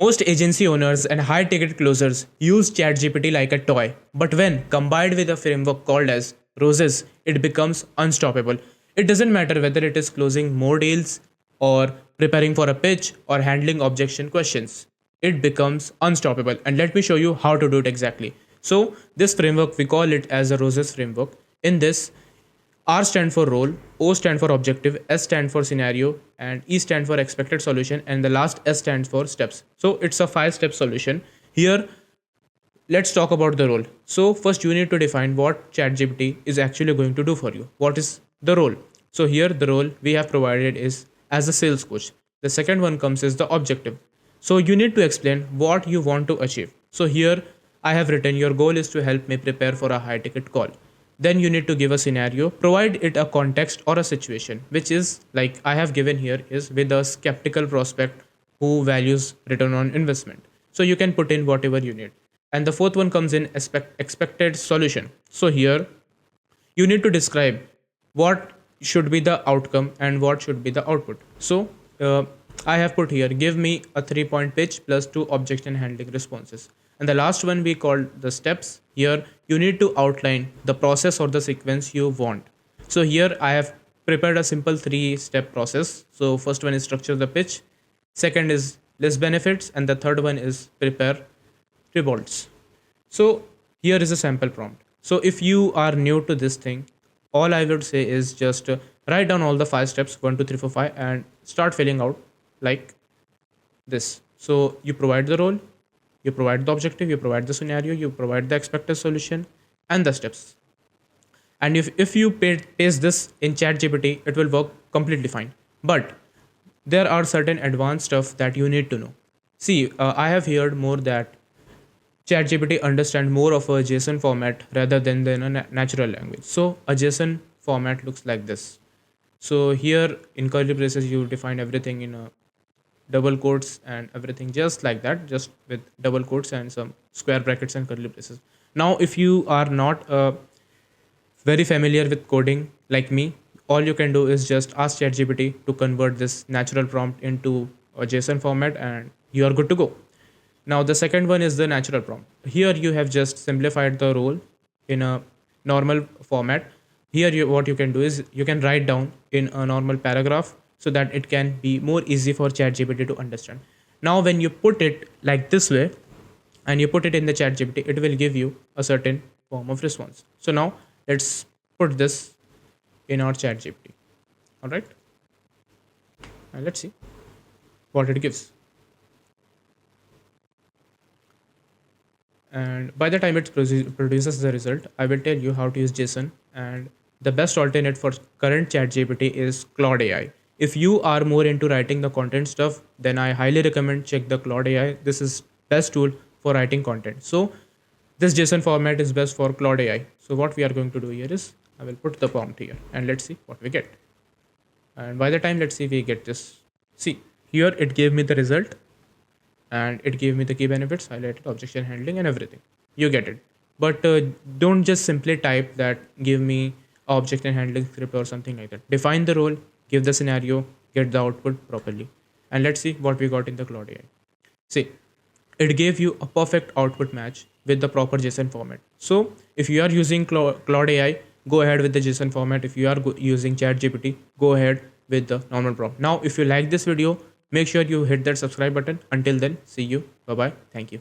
Most agency owners and high ticket closers use ChatGPT like a toy, but when combined with a framework called as Roses, it becomes unstoppable. It doesn't matter whether it is closing more deals or preparing for a pitch or handling objection questions. It becomes unstoppable. And let me show you how to do it exactly. So, this framework, we call it as a Roses framework. In this, R stand for role, O stand for objective, S stand for scenario, and E stand for expected solution, and the last S stands for steps. So it's a 5 step solution. Here, let's talk about the role. So first you need to define what ChatGPT is actually going to do for you. What is the role? So here the role we have provided is as a sales coach. The second one comes as the objective. So you need to explain what you want to achieve. So here I have written your goal is to help me prepare for a high ticket call. Then you need to give a scenario, provide it a context or a situation, which is like I have given here is with a skeptical prospect who values return on investment. So you can put in whatever you need. And the fourth one comes in expected solution. So here you need to describe what should be the outcome and what should be the output. So I have put here give me a 3 point pitch plus 2 objection handling responses. And the last one we called the steps. Here you need to outline the process or the sequence you want. So here I have prepared a simple 3 step process. So first one is structure the pitch, second is list benefits, and the third one is prepare revolts. So here is a sample prompt. So if you are new to this thing, all I would say is just write down all the 5 steps 1, 2, 3, 4, 5 and start filling out like this. So you provide the role, you provide the objective, you provide the scenario, you provide the expected solution and the steps. And if you paste this in ChatGPT, it will work completely fine. But there are certain advanced stuff that you need to know. See, I have heard more that ChatGPT understand more of a JSON format rather than a natural language. So a JSON format looks like this. So here in curly braces you define everything in a double quotes and everything just like that, just with double quotes and some square brackets and curly braces. Now if you are not very familiar with coding like me, all you can do is just ask ChatGPT to convert this natural prompt into a JSON format and you are good to go. Now the second one is the natural prompt. Here you have just simplified the role in a normal format. Here what you can do is you can write down in a normal paragraph so that it can be more easy for ChatGPT to understand. Now when you put it like this way and you put it in the ChatGPT, it will give you a certain form of response. So now let's put this in our ChatGPT. All right, and let's see what it gives. And by the time it produces the result, I will tell you how to use JSON. And the best alternate for current ChatGPT is Claude AI. If you are more into writing the content stuff, then I highly recommend check the Claude AI. This is best tool for writing content. So this JSON format is best for Claude AI. So what we are going to do here is I will put the prompt here and let's see what we get. And by the time let's see we get this, see here it gave me the result and it gave me the key benefits, highlighted, objection handling and everything. You get it. But don't just simply type that give me objection handling script or something like that. Define the role, give the scenario, get the output properly. And let's see what we got in the Claude AI. See, it gave you a perfect output match with the proper JSON format. So if you are using Claude AI, go ahead with the JSON format. If you are using ChatGPT, go ahead with the normal prompt. Now, if you like this video, make sure you hit that subscribe button. Until then, see you. Bye bye. Thank you.